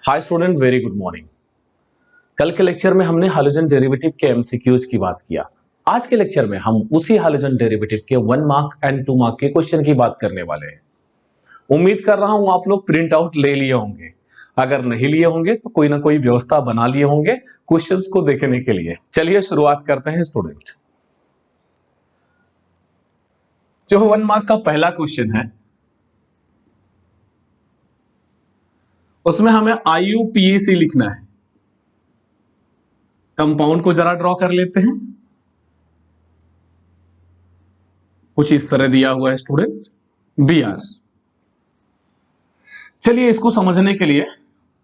Hi student, very good morning. कल के lecture में हमने हाइड्रोजन डेरिवेटिव के एमसीक्यूज की बात किया। आज के लेक्चर में हम उसी हाइड्रोजन डेरिवेटिव के 1 मार्क एंड 2 मार्क के क्वेश्चन की बात करने वाले हैं। उम्मीद कर रहा हूं आप लोग प्रिंट आउट ले लिए होंगे। अगर नहीं लिए होंगे तो कोई ना कोई व्यवस्था बना लिए होंगे क्वेश्चंस को देखने के लिए। चलिए शुरुआत करते हैं स्टूडेंट। जो 1 मार्क का पहला क्वेश्चन है उसमें हमें IUPAC लिखना है। कंपाउंड को जरा ड्रॉ कर लेते हैं। कुछ इस तरह दिया हुआ है स्टूडेंट, Br। चलिए इसको समझने के लिए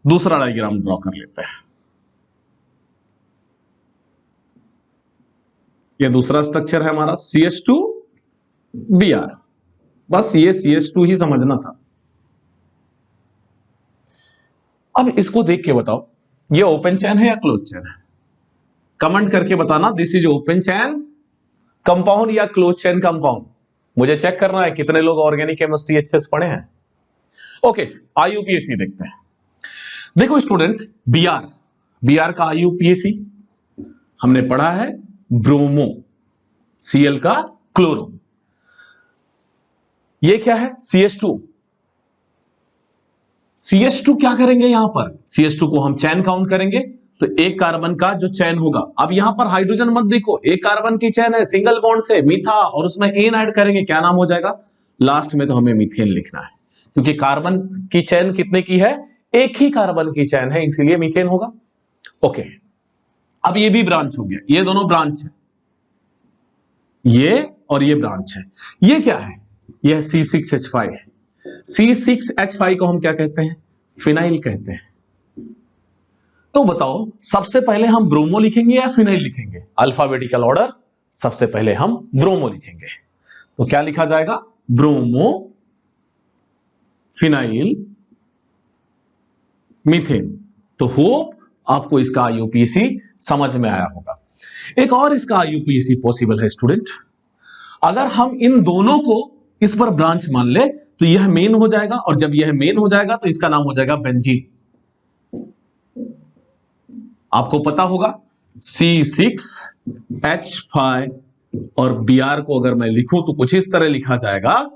दूसरा डायग्राम ड्रॉ कर लेते हैं। ये दूसरा स्ट्रक्चर है हमारा CH2Br। बस ये CH2 ही समझना था। अब इसको देख के बताओ ये ओपन चैन है या क्लोज चैन है। कमेंट करके बताना this is open chain compound या क्लोज चैन कंपाउंड। मुझे चेक करना है कितने लोग ऑर्गेनिक केमिस्ट्री अच्छे से पढ़े हैं। ओके, IUPAC देखते हैं। देखो स्टूडेंट, Br का IUPAC हमने पढ़ा है ब्रोमो, Cl का क्लोरो। ये क्या है CH2 क्या करेंगे यहां पर, CH2 को हम चैन काउंट करेंगे तो एक कार्बन का जो चैन होगा। अब यहां पर हाइड्रोजन मत देखो, एक कार्बन की चैन है सिंगल बॉन्ड से मीथा और उसमें एन ऐड करेंगे, क्या नाम हो जाएगा लास्ट में, तो हमें मीथेन लिखना है क्योंकि कार्बन की चैन कितने की है, एक ही कार्बन की चैन है, इसीलिए मीथेन होगा। ओके, अब ये भी ब्रांच हो गया, ये दोनों ब्रांच है, ये और ये ब्रांच है। ये क्या है, यह C6H5 है। C6H5 को हम क्या कहते हैं, फिनाइल कहते हैं। तो बताओ सबसे पहले हम ब्रोमो लिखेंगे या फिनाइल लिखेंगे। अल्फाबेटिकल ऑर्डर, सबसे पहले हम ब्रोमो लिखेंगे। तो क्या लिखा जाएगा, ब्रोमो फिनाइल मीथेन। तो होप आपको इसका IUPAC समझ में आया होगा। एक और इसका IUPAC पॉसिबल है स्टूडेंट, अगर हम इन दोनों को इस पर ब्रांच मान ले तो यह मेन हो जाएगा, और जब यह मेन हो जाएगा तो इसका नाम हो जाएगा बेंजीन। आपको पता होगा C6H5 और Br को अगर मैं लिखूं तो कुछ इस तरह लिखा जाएगा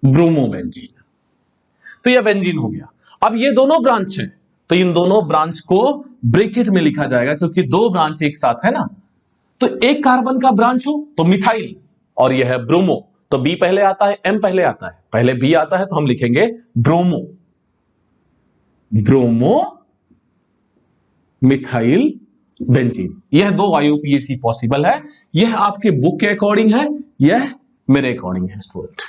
ब्रोमोबेंजीन। तो यह बेंजीन हो गया। अब ये दोनों ब्रांच है तो इन दोनों ब्रांच को ब्रैकेट में लिखा जाएगा क्योंकि दो ब्रांच एक साथ है ना। तो एक कार्बन का ब्रांच हो तो मिथाइल और यह है ब्रोमो, तो B पहले आता है M पहले आता है, पहले B आता है तो हम लिखेंगे ब्रोमो मिथाइल बेंजीन। यह दो IUPAC पॉसिबल है। यह आपके बुक के अकॉर्डिंग है, यह मेरे अकॉर्डिंग है स्टूडेंट।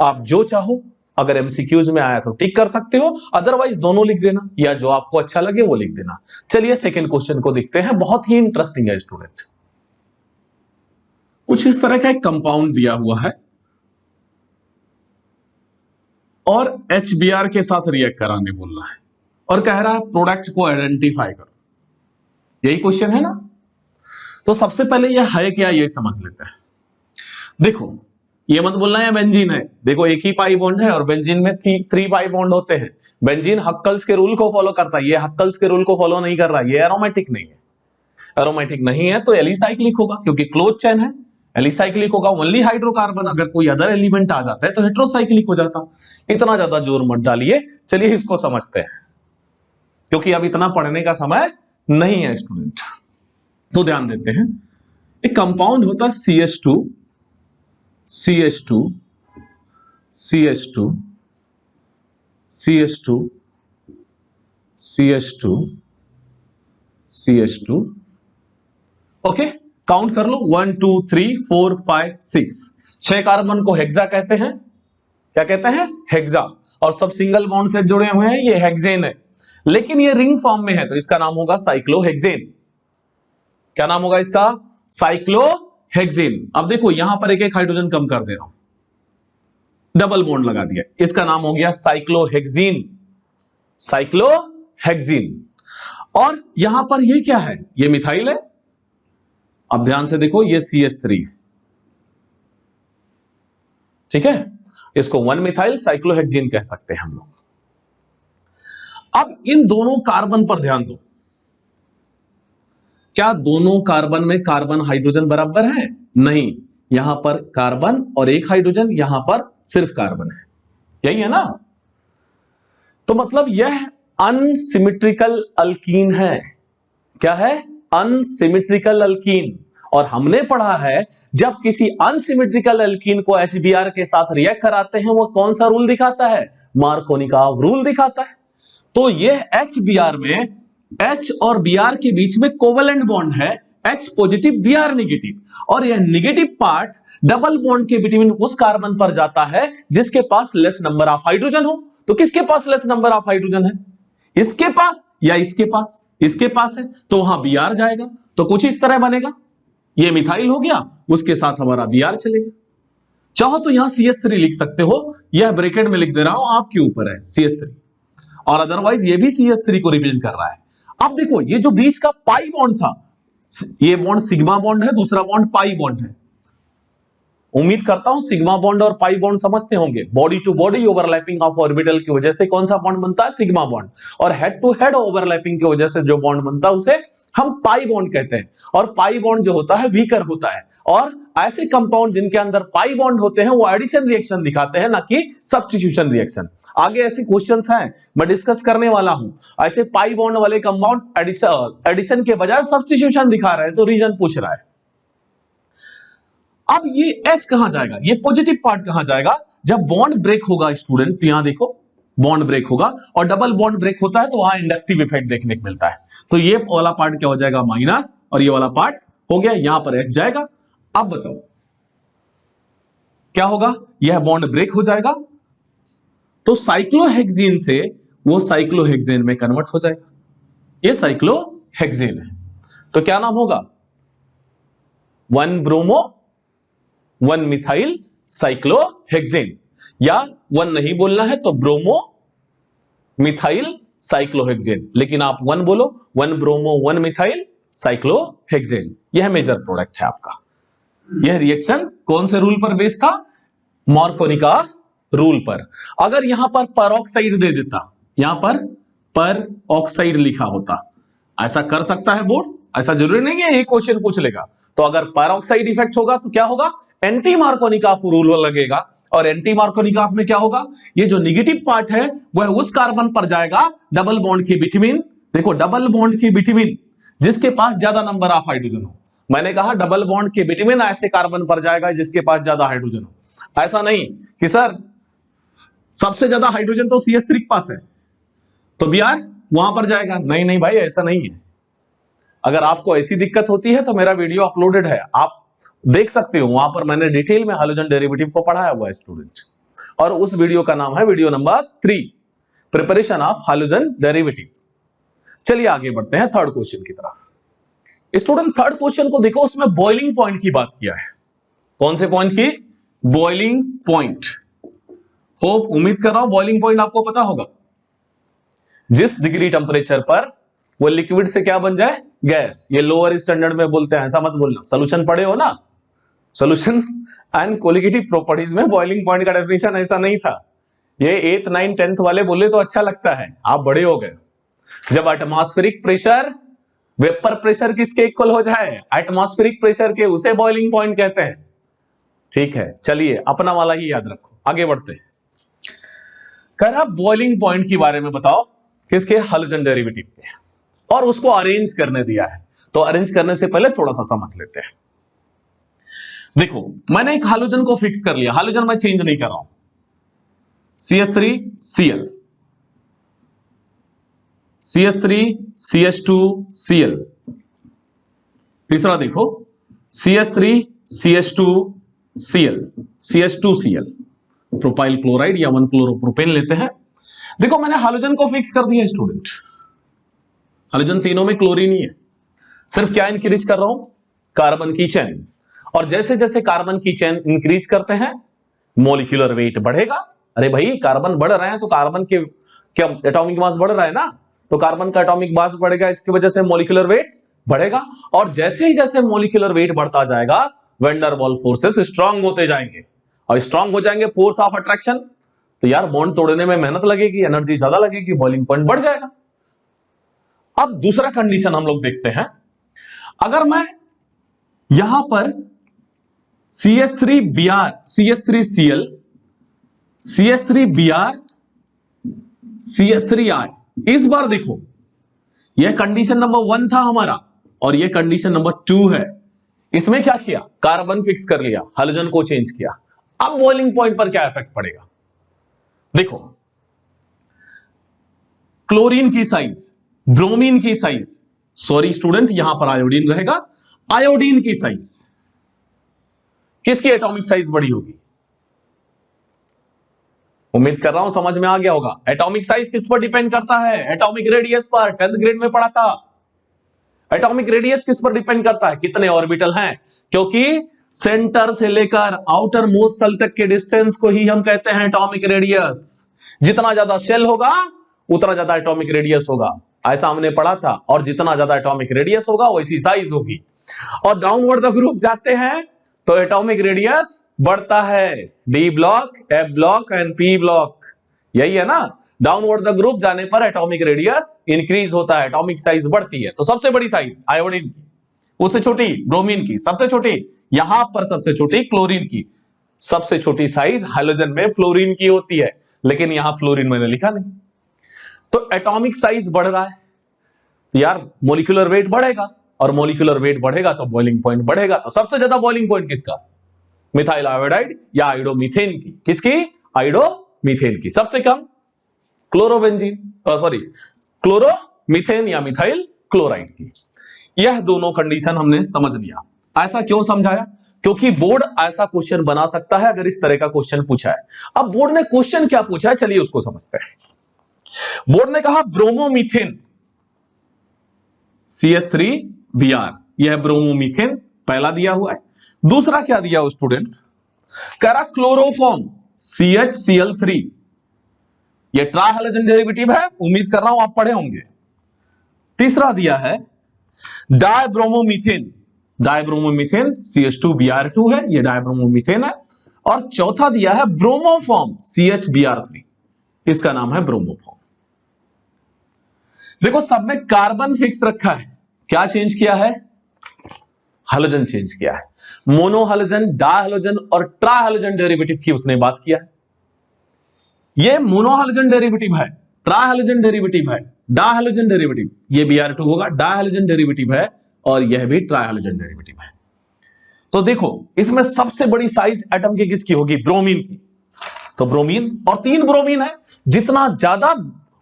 आप जो चाहो, अगर MCQs में आया तो टिक कर सकते हो, अदरवाइज दोनों लिख देना या जो आपको अच्छा लगे वो लिख देना। चलिए सेकंड क्वेश्चन को देखते हैं, बहुत ही इंटरेस्टिंग है स्टूडेंट। कुछ इस तरह का एक कंपाउंड दिया हुआ है और HBr के साथ रिएक्ट कराने बोल रहा है और कह रहा है प्रोडक्ट को आइडेंटिफाई करो। यही क्वेश्चन है ना। तो सबसे पहले यह है क्या ये समझ लेते हैं। देखो ये मत बोलना है बेंजीन है, देखो एक ही पाई बॉन्ड है और बेंजीन में 3 पाई बॉन्ड होते हैं। बेंजीन हक्कल्स के रूल को फॉलो करता है, ये हक्कल्स के रूल को फॉलो नहीं कर रहा है, ये एरोमेटिक नहीं है। एरोमेटिक नहीं है तो एलिसाइक्लिक होगा क्योंकि क्लोज चैन है, एलिसाइक्लिक होगा। ओनली हाइड्रोकार्बन, अगर कोई अदर एलिमेंट आ जाता है तो हेटेरोसाइक्लिक हो जाता। इतना ज्यादा जोर मत डालिए, चलिए इसको समझते हैं क्योंकि अब इतना पढ़ने का समय नहीं है स्टूडेंट। तो ध्यान देते हैं, एक कंपाउंड होता है CH2 ओके, काउंट कर लो 1 2 3 4 5 6। 6 कार्बन को हेक्सा कहते हैं। क्या कहते हैं, हेक्सा। और सब सिंगल बॉन्ड से जुड़े हुए हैं, ये हेक्सेन है, लेकिन ये रिंग फॉर्म में है तो इसका नाम होगा साइक्लोहेक्सेन। क्या नाम होगा इसका, साइक्लोहेक्सेन। अब देखो यहां पर एक एक हाइड्रोजन कम कर दे रहा हूं, डबल बॉन्ड लगा दिया, इसका नाम हो गया साइक्लोहेक्सीन। और यहां पर ये क्या है, ये मिथाइल है। अब ध्यान से देखो ये CH3 है, ठीक है, इसको 1 मिथाइल साइक्लोहेक्सीन कह सकते हैं हम लोग। अब इन दोनों कार्बन पर ध्यान दो, क्या दोनों कार्बन में कार्बन हाइड्रोजन बराबर है? नहीं, यहां पर कार्बन और एक हाइड्रोजन, यहां पर सिर्फ कार्बन है, यही है ना। तो मतलब यह अनसिमेट्रिकल अल्कीन है। क्या है? Unsymmetrical alkyne. और हमने पढ़ा है जब किसी अनसिमेट्रिकल अल्कीन को HBr के साथ रिएक्ट कराते हैं वो कौन सा रूल दिखाता है? मार्कोनिकॉव रूल दिखाता है। तो यह HBr में H और Br के बीच में कोवेलेंट बॉन्ड है, H पॉजिटिव Br नेगेटिव, और यह नेगेटिव पार्ट डबल बॉन्ड के बिटवीन उस कार्बन पर जाता है जिसके पास लेस नंबर ऑफ हाइड्रोजन हो। तो किसके पास लेस नंबर ऑफ हाइड्रोजन है? इसके पास या इसके पास? इसके पास है तो वहां Br जाएगा, तो कुछ इस तरह बनेगा, ये मिथाइल हो गया, उसके साथ हमारा Br चलेगा। चाहो तो यहां CH3 लिख सकते हो, यह ब्रैकेट में लिख दे रहा हूं, आपके ऊपर है CH3, और अदरवाइज ये भी CH3 को रिप्रेजेंट कर रहा है। अब देखो ये जो बीच का पाई बॉन्ड था, ये बॉन्ड सिग्मा बॉन्ड है, दूसरा बॉन्ड पाई बॉन्ड है। उम्मीद करता हूं सिग्मा बॉन्ड और पाई बॉन्ड समझते होंगे। Body to body overlapping of orbital की वजह से कौन सा बॉन्ड बनता है? Sigma bond. और हेड टू हेड ओवरलैपिंग की वजह से जो बॉन्ड बनता है उसे हम पाई बॉन्ड कहते हैं। और पाई बॉन्ड जो होता है वीकर होता है, और ऐसे कंपाउंड जिनके अंदर पाई बॉन्ड होते हैं वो एडिशन रिएक्शन दिखाते हैं, ना कि सब्स्टिट्यूशन रिएक्शन। आगे ऐसे क्वेश्चंस हैं मैं डिस्कस करने वाला हूं, ऐसे पाई बॉन्ड वाले कंपाउंड एडिशन के बजाय सब्स्टिट्यूशन दिखा रहे हैं, तो रीजन पूछ रहा है। अब ये H कहां जाएगा? ये पॉजिटिव पार्ट कहां जाएगा? जब बॉन्ड ब्रेक होगा स्टूडेंट, तो यहां देखो बॉन्ड ब्रेक होगा, और डबल बॉन्ड ब्रेक होता है तो वहां इंडक्टिव इफेक्ट देखने को मिलता है। तो ये वाला पार्ट क्या हो जाएगा? माइनस, और ये वाला पार्ट हो गया, यहां पर H जाएगा। अब बताओ क्या होगा? यह बॉन्ड ब्रेक हो जाएगा तो साइक्लोहेक्सेन से वो साइक्लोहेक्सेन में कन्वर्ट हो जाएगा। ये साइक्लोहेक्सेन है, तो क्या नाम होगा? 1 ब्रोमो 1 मिथाइल साइक्लोहेक्सेन, या 1 नहीं बोलना है तो ब्रोमो मिथाइल साइक्लोहेक्सेन, लेकिन आप 1 बोलो, 1 ब्रोमो 1 मिथाइल साइक्लोहेक्सेन। यह मेजर प्रोडक्ट है आपका। यह रिएक्शन कौन से रूल पर बेस्ड था? मार्कोनिकॉव रूल पर। अगर यहां पर परऑक्साइड दे देता, यहां पर पर ऑक्साइड लिखा होता, ऐसा कर सकता है बोर्ड, ऐसा जरूरी नहीं है ये क्वेश्चन पूछ लेगा। तो अगर परऑक्साइड इफेक्ट होगा तो क्या होगा? एंटी मार्कोनिकॉव रूल लगेगा, और एंटी मार्कोनिकॉव में क्या होगा? ये जो नेगेटिव पार्ट है वह उस कार्बन पर जाएगा डबल बॉन्ड के बिटवीन, देखो डबल बॉन्ड के बिटवीन जिसके पास ज्यादा नंबर ऑफ हाइड्रोजन हो। मैंने कहा डबल बॉन्ड के बिटवीन ऐसे कार्बन पर जाएगा जिसके पास ज्यादा हाइड्रोजन हो। ऐसा नहीं कि सर सबसे ज्यादा हाइड्रोजन तो CH3 के पास है तो Br वहां पर जाएगा, नहीं नहीं भाई ऐसा नहीं है। अगर आपको ऐसी दिक्कत होती है तो मेरा वीडियो अपलोडेड है, आप देख सकते हो, वहां पर मैंने डिटेल में हाइड्रोजन डेरिवेटिव को पढ़ाया हुआ है स्टूडेंट, और उस वीडियो का नाम है video number 3, preparation of hydrogen derivative. चलिए आगे बढ़ते हैं थर्ड क्वेश्चन की तरफ। स्टूडेंट थर्ड क्वेश्चन को देखो, उसमें बॉइलिंग पॉइंट की बात किया है। कौन से पॉइंट की? Boiling point. होप उम्मीद कर रहा हूं बॉइलिंग पॉइंट आपको पता होगा। जिस डिग्री टेंपरेचर पर वो लिक्विड से क्या बन जाए? गैस। ये लोअर स्टैंडर्ड में बोलते हैं, ऐसा मत बोलना, सोल्यूशन पढ़े हो ना, सोल्यूशन एंड कोलिगेटिव प्रॉपर्टीज में बॉइलिंग पॉइंट का डेफिनेशन ऐसा नहीं था। ये 8th 9th 10th वाले बोले तो अच्छा लगता है, आप बड़े हो गए। जब एटमॉस्फेरिक प्रेशर वेपर प्रेशर किसके इक्वल हो जाए? एटमॉस्फेरिक प्रेशर के, उसे बॉइलिंग पॉइंट कहते हैं। ठीक है, चलिए अपना वाला ही याद रखो, आगे बढ़ते हैं। कह रहा बॉइलिंग पॉइंट के बारे में बताओ, किसके? हाइड्रोजन डेरिवेटिव के, और उसको अरेंज करने दिया है। तो अरेंज करने से पहले थोड़ा सा समझ लेते हैं। देखो मैंने एक हाइड्रोजन को फिक्स कर लिया, हाइड्रोजन मैं चेंज नहीं कर रहा हूं, CH3 Cl, CH3 CH2 Cl, तीसरा देखो CH3 CH2 Cl, CH2 Cl, propyl chloride या 1 क्लोरोप्रोपेन लेते हैं। देखो मैंने हाइड्रोजन को फिक्स कर दिया स्टूडेंट, हाइड्रोजन तीनों में क्लोरीन ही है, सिर्फ क्या इंक्रीज कर रहा हूं? कार्बन की चेन। और जैसे जैसे कार्बन की चेन इंक्रीज करते हैं मॉलिक्यूलर वेट बढ़ेगा। अरे भाई कार्बन बढ़ रहे हैं तो कार्बन के क्या एटॉमिक मास बढ़ रहा है ना, तो कार्बन का एटॉमिक मास बढ़ेगा, इसकी वजह से मॉलिक्यूलर वेट बढ़ेगा। और जैसे ही जैसे मॉलिक्यूलर वेट बढ़ता जाएगा van der Waals forces strong होते जाएंगे, और स्ट्रांग हो जाएंगे फोर्स ऑफ अट्रैक्शन, तो यार बॉन्ड तोड़ने में मेहनत लगेगी, एनर्जी ज्यादा लगेगी, बॉइलिंग पॉइंट बढ़ जाएगा। अब दूसरा कंडीशन हम लोग देखते हैं, अगर मैं यहां पर CH3Br, CH3Cl, CH3Br, CH3I, इस बार देखो यह कंडीशन नंबर 1 था हमारा और यह कंडीशन नंबर 2 है। इसमें क्या किया, कार्बन फिक्स कर लिया, हाइड्रोजन को चेंज किया। अब बॉइलिंग पॉइंट पर क्या इफेक्ट पड़ेगा, देखो क्लोरीन की साइज, ब्रोमीन की साइज, सॉरी स्टूडेंट यहां पर आयोडीन रहेगा, आयोडीन की साइज, किसकी एटॉमिक साइज बड़ी होगी? उम्मीद कर रहा हूं समझ में आ गया होगा। एटॉमिक साइज किस पर डिपेंड करता है? एटॉमिक रेडियस पर, 10th ग्रेड में पढ़ा था। एटॉमिक रेडियस किस पर डिपेंड करता है? कितने ऑर्बिटल हैं, क्योंकि सेंटर से लेकर आउटर मोस्ट सेल तक के डिस्टेंस को ही हम कहते हैं एटॉमिक रेडियस। जितना ज्यादा शेल होगा उतना ज्यादा एटॉमिक रेडियस होगा, ऐसा हमने पढ़ा था। और जितना ज्यादा एटॉमिक रेडियस होगा वैसी साइज होगी। और डाउनवर्ड द ग्रुप जाते हैं तो एटॉमिक रेडियस बढ़ता है, D block, F block and P block, यही है ना। डाउनवर्ड द ग्रुप जाने पर एटॉमिक रेडियस इंक्रीज होता है, एटॉमिक साइज बढ़ती है। तो सबसे बड़ी साइज आयोडीन की, उससे छोटी ब्रोमीन की, सबसे छोटी यहां पर सबसे छोटी क्लोरीन की, सबसे छोटी साइज हाइड्रोजन में फ्लोरीन की होती है, लेकिन यहां फ्लोरीन मैंने लिखा नहीं। तो एटॉमिक साइज बढ़ रहा है, यार मोलिकुलर वेट बढ़ेगा, और मोलिकुलर वेट बढ़ेगा तो बॉइलिंग पॉइंट बढ़ेगा। तो सबसे ज्यादा बॉइलिंग पॉइंट किसका? मिथाइल आयोडाइड या आयोडोमीथेन की। किसकी? आयोडोमीथेन की। सबसे कम क्लोरोबेंजीन, सॉरी क्लोरोमीथेन या मिथाइल क्लोराइड की। यह दोनों कंडीशन हमने समझ लिया। ऐसा क्यों समझाया? क्योंकि बोर्ड ऐसा क्वेश्चन बना सकता है अगर इस तरह का क्वेश्चन पूछा है। अब बोर्ड ने क्वेश्चन क्या पूछा है, चलिए उसको समझते हैं। बोर्ड ने कहा ब्रोमोमीथेन CH3Br, यह ब्रोमोमीथेन पहला दिया हुआ है। दूसरा क्या दिया हो स्टूडेंट? कह रहा क्लोरोफॉर्म CHCl3, यह ट्राइहैलोजन डेरिवेटिव है, उम्मीद कर रहा हूं आप पढ़े होंगे। तीसरा दिया है डायब्रोमोमीथेन, डायब्रोमोमीथेन CH2Br2 है, यह डायब्रोमोमीथेन है। और चौथा दिया है ब्रोमोफॉर्म CHBr3, इसका नाम है ब्रोमोफॉर्म। देखो सब में कार्बन फिक्स रखा है, क्या चेंज किया है? हाइड्रोजन चेंज किया है। मोनोहाइड्रोजन, डायहाइड्रोजन और ट्राइहाइड्रोजन डेरिवेटिव की उसने बात किया है। ये मोनोहाइड्रोजन डेरिवेटिव है, ट्राइहाइड्रोजन डेरिवेटिव है, डायहाइड्रोजन डेरिवेटिव, ये Br2 होगा, डायहाइड्रोजन डेरिवेटिव है, और यह भी ट्राइहाइड्रोजन डेरिवेटिव है। तो देखो इसमें सबसे बड़ी साइज एटम की किसकी होगी? ब्रोमीन की। तो ब्रोमीन, और 3 ब्रोमीन है, जितना ज्यादा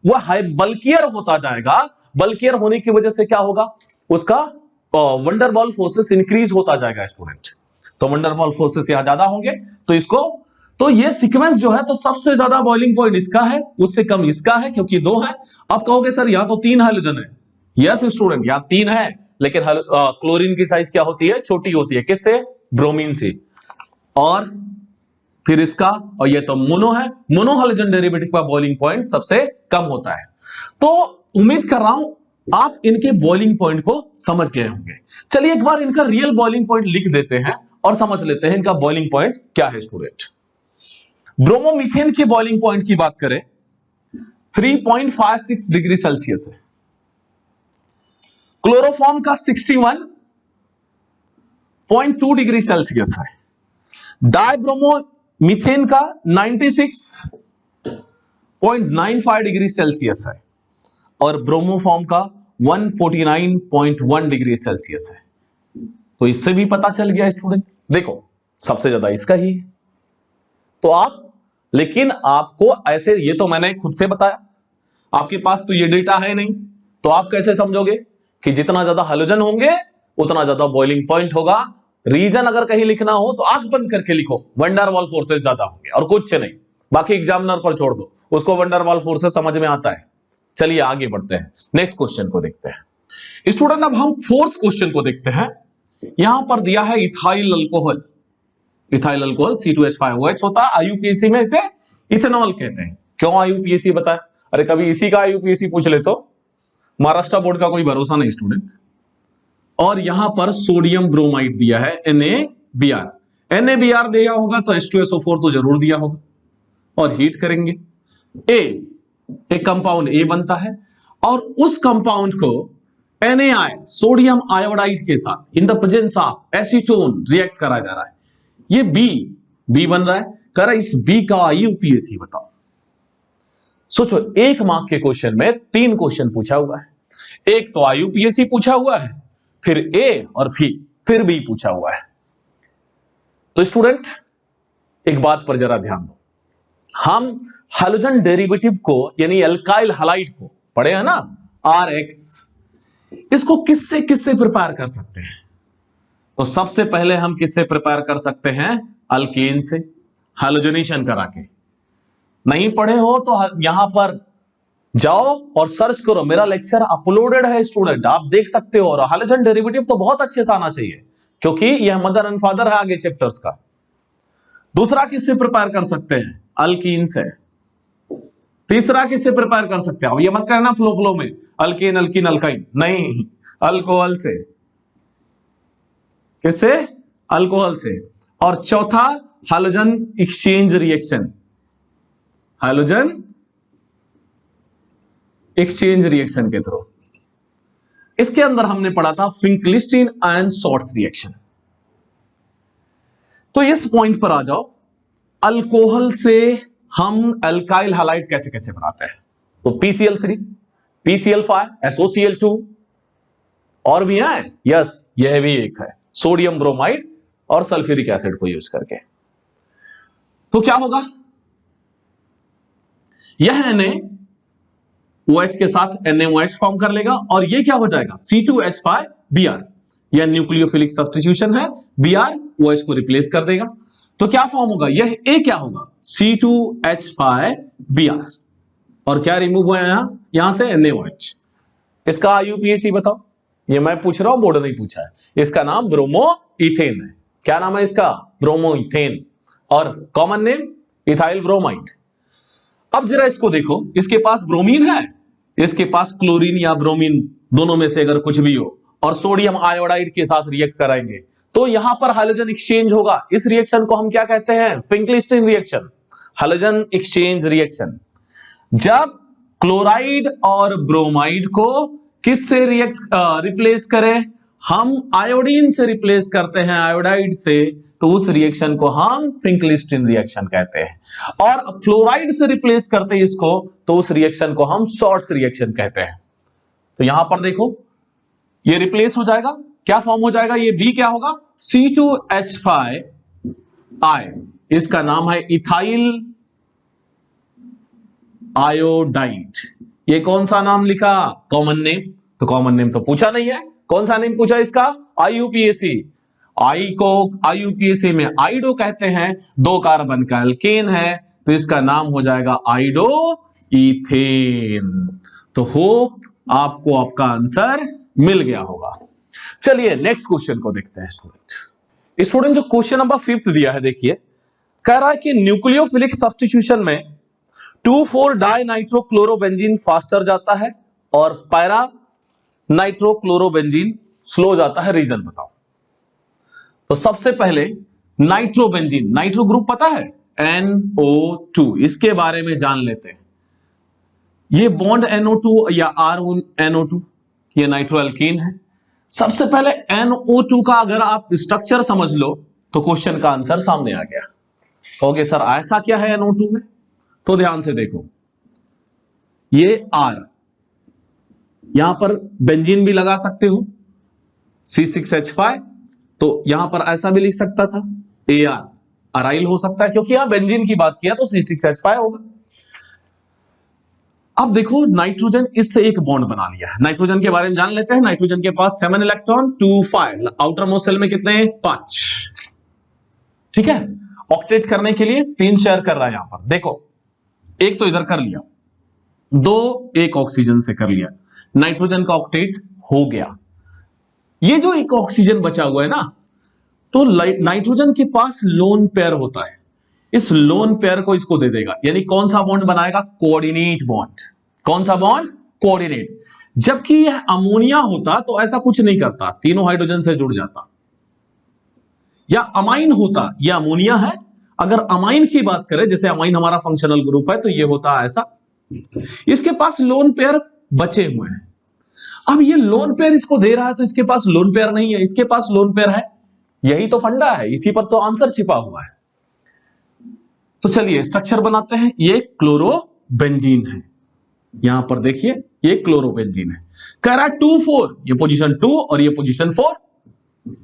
वह बल्कियर होता जाएगा, बल्कियर होने की वजह से क्या होगा? उसका वंडरवॉल फोर्सेस इंक्रीज होता जाएगा स्टूडेंट। तो वंडरवॉल फोर्सेस यहां ज्यादा होंगे, तो इसको, तो ये सीक्वेंस जो है, तो सबसे ज्यादा बॉइलिंग पॉइंट इसका है, उससे कम इसका है, क्योंकि 2 है। अब कहोगे सर यहां तो 3 हाइड्रोजन है। यस स्टूडेंट, यहां 3 है, लेकिन क्लोरीन की साइज क्या होती है? छोटी होती है। किससे? ब्रोमीन से। और फिर इसका, और ये तो मोनो है, मोनोहाइड्रोजन डेरिवेटिव का बॉइलिंग पॉइंट सबसे कम होता है। तो उम्मीद कर रहा हूं आप इनके बॉइलिंग पॉइंट को समझ गए होंगे। चलिए एक बार इनका रियल बॉइलिंग पॉइंट लिख देते हैं और समझ लेते हैं इनका बॉइलिंग पॉइंट क्या है स्टूडेंट। ब्रोमोमीथेन की बॉइलिंग पॉइंट की बात करें 3.56 डिग्री सेल्सियस है। क्लोरोफॉर्म का 61.2 डिग्री सेल्सियस है। डायब्रोमोमीथेन का 96.95 डिग्री सेल्सियस है। और ब्रोमोफॉर्म का 149.1 डिग्री सेल्सियस है। तो इससे भी पता चल गया स्टूडेंट, देखो सबसे ज्यादा इसका ही है। तो आप, लेकिन आपको ऐसे, ये तो मैंने खुद से बताया, आपके पास तो ये डेटा है नहीं, तो आप कैसे समझोगे कि जितना ज्यादा हाइड्रोजन होंगे उतना ज्यादा बॉइलिंग पॉइंट होगा। रीजन अगर कहीं लिखना हो तो आंख बंद करके लिखो, वंडरवॉल फोर्सेस ज्यादा होंगे और कुछ नहीं, बाकी एग्जामिनर पर छोड़ दो, उसको वंडरवॉल फोर्सेस समझ में आता है। चलिए आगे बढ़ते हैं, नेक्स्ट क्वेश्चन को देखते हैं स्टूडेंट। अब हम 4th क्वेश्चन को देखते हैं। यहां पर दिया है ethyl alcohol, ethyl alcohol C2H5OH होता है, IUPAC में इसे इथेनॉल कहते हैं। क्यों IUPAC बताया? अरे कभी इसी का IUPAC पूछ ले तो, महाराष्ट्र बोर्ड का कोई भरोसा नहीं स्टूडेंट। और यहां पर सोडियम ब्रोमाइड दिया है NaBr, NaBr दिया होगा तो H2SO4 तो जरूर दिया होगा। और हीट करेंगे। एक कंपाउंड ए बनता है और उस कंपाउंड को NaI सोडियम आयोडाइड के साथ in the presence of acetone react करा जा रहा है। ये बी बन रहा है। कह रहा है इस बी का IUPAC बताओ। सोचो, एक मार्क के क्वेश्चन में 3 क्वेश्चन पूछा हुआ है। एक तो IUPAC पूछा हुआ है, फिर ए और फिर बी पूछा हुआ है। तो स्टूडेंट एक बात पर जरा ध्यान दो, हम हैलोजन डेरिवेटिव को यानी अल्काइल हैलाइड को पढ़े हैं ना, RX, इसको किससे प्रिपेयर कर सकते हैं? तो सबसे पहले हम किससे प्रिपेयर कर सकते हैं? अल्केन से, हैलोजनेशन करा के। नहीं पढ़े हो तो यहां पर जाओ और सर्च करो, मेरा लेक्चर अपलोडेड है स्टूडेंट, आप देख सकते हो। और हैलोजन डेरिवेटिव तो बहुत अच्छे से आना चाहिए क्योंकि यह मदर एंड फादर है आगे चैप्टर्स का। दूसरा किससे प्रिपेयर कर सकते हैं? अल्कीन से। तीसरा किससे प्रिपेयर कर सकते हैं? ये मत करना फ्लो में अल्केन अल्कीन अल्काइन, नहीं, अल्कोहल से। किससे? अल्कोहल से। और चौथा halogen exchange reaction, halogen exchange reaction के थ्रू। इसके अंदर हमने पढ़ा था फिंकलिस्टीन एंड शॉर्ट्स रिएक्शन। तो इस पॉइंट पर आ जाओ, अल्कोहल से हम अल्काइल हैलाइड कैसे बनाते हैं? तो PCl3, PCl5, SOCl2 और भी है, यस, यह भी एक है, सोडियम ब्रोमाइड और सल्फ्यूरिक एसिड को यूज करके। तो क्या होगा? यह NaOH के साथ NaOH फॉर्म कर लेगा और यह क्या हो जाएगा? C2H5Br। यह न्यूक्लियोफिलिक सब्स्टिट्यूशन है, Br OH को रिप्लेस कर देगा। तो क्या फॉर्म होगा? यह A क्या होगा? C2H5Br। और क्या रिमूव हुआ यहां से? NaOH। इसका IUPAC बताओ। ये मैं पूछ रहा हूं, बोर्ड नहीं पूछा है। इसका नाम ब्रोमो इथेन है। क्या नाम है इसका? Bromo ethane. और कॉमन नेम इथाइल ब्रोमाइड। अब जरा इसको देखो, इसके पास ब्रोमीन है, इसके पास क्लोरीन या ब्रोमीन, दोनों में से अगर कुछ भी हो, और सोडियम आयोडाइड के साथ रिएक्ट कराएंगे तो यहां पर हाइड्रोजन एक्सचेंज होगा। इस रिएक्शन को हम क्या कहते हैं? फिंकलिस्टीन रिएक्शन, हाइड्रोजन एक्सचेंज रिएक्शन। जब क्लोराइड और ब्रोमाइड को किससे रिप्लेस करें? हम आयोडीन से रिप्लेस करते हैं, आयोडाइड से, तो उस रिएक्शन को हम फिंकलिस्टीन रिएक्शन कहते हैं। और फ्लोराइड से रिप्लेस करते हैं इसको, तो उस रिएक्शन को हम शॉर्ट्स रिएक्शन कहते हैं। तो यहां पर देखो, ये रिप्लेस हो जाएगा, क्या फॉर्म हो जाएगा? ये बी क्या होगा? C2H5I। इसका नाम है इथाइल आयोडाइड। ये कौन सा नाम लिखा? Common name. तो कॉमन नेम तो पूछा नहीं है, कौन सा नेम पूछा इसका? IUPAC। आई को IUPAC में आइडो कहते हैं, 2 कार्बन का अल्केन है, तो इसका नाम हो जाएगा आइडो इथेन। तो होप आपको आपका आंसर मिल गया होगा। चलिए नेक्स्ट क्वेश्चन को देखते हैं स्टूडेंट। जो क्वेश्चन नंबर 5 दिया है, देखिए, कह रहा है कि न्यूक्लियोफिलिक सब्स्टिट्यूशन में 2,4-डाइनाइट्रोक्लोरोबेंजीन फास्टर जाता है और पैरा नाइट्रोक्लोरोबेंजीन स्लो जाता है। रीजन बताओ। तो सबसे पहले नाइट्रोबेंजीन, नाइट्रो ग्रुप पता है? NO2। इसके बारे में जान लेते हैं। ये बॉन्ड NO2 या RNO2, ये नाइट्रो अल्कीन है। सबसे पहले NO2 का अगर आप स्ट्रक्चर समझ लो तो क्वेश्चन का आंसर सामने आ गया। कहोगे सर ऐसा क्या है NO2 में? तो ध्यान से देखो, ये R, यहां पर बेंजीन भी लगा सकते हो, C6H5, तो यहां पर ऐसा भी लिख सकता था AR, अराइल हो सकता है, क्योंकि यहां बेंजीन की बात किया तो C6H5 होगा। अब देखो, नाइट्रोजन इससे एक बॉन्ड बना लिया है। नाइट्रोजन के बारे में जान लेते हैं। नाइट्रोजन के पास 7 इलेक्ट्रॉन, 2 5, आउटर मोस्ट शेल में कितने? 5। ठीक है, ऑक्टेट करने के लिए 3 शेयर कर रहा है यहां पर। देखो, एक तो इधर कर लिया, 2 एक ऑक्सीजन से कर लिया, नाइट्रोजन का ऑक्टेट हो गया। ये जो एक ऑक्सीजन बचा हुआ है ना, तो नाइट्रोजन के पास लोन पेयर होता है, इस लोन पेयर को इसको दे देगा, यानी कौन सा बॉन्ड बनाएगा? Coordinate bond. कौन सा बॉन्ड? कोऑर्डिनेट। जबकि यह अमोनिया होता तो ऐसा कुछ नहीं करता, तीनों हाइड्रोजन से जुड़ जाता। या अमाइन होता, यह अमोनिया है, अगर अमाइन की बात करें, जैसे अमाइन हमारा फंक्शनल ग्रुप है, तो ये होता है ऐसा, इसके पास लोन पेयर बचे हुए हैं। अब ये लोन पेयर इसको दे रहा है, तो इसके पास लोन पेयर नहीं है, इसके पास लोन पेयर है। यही तो फंडा है, इसी पर तो आंसर छिपा हुआ है। तो चलिए स्ट्रक्चर बनाते हैं। ये क्लोरोबेंजीन है, यहां पर देखिए ये क्लोरोबेंजीन है। कह रहा है 2,4, ये पोजीशन 2 और ये पोजीशन 4,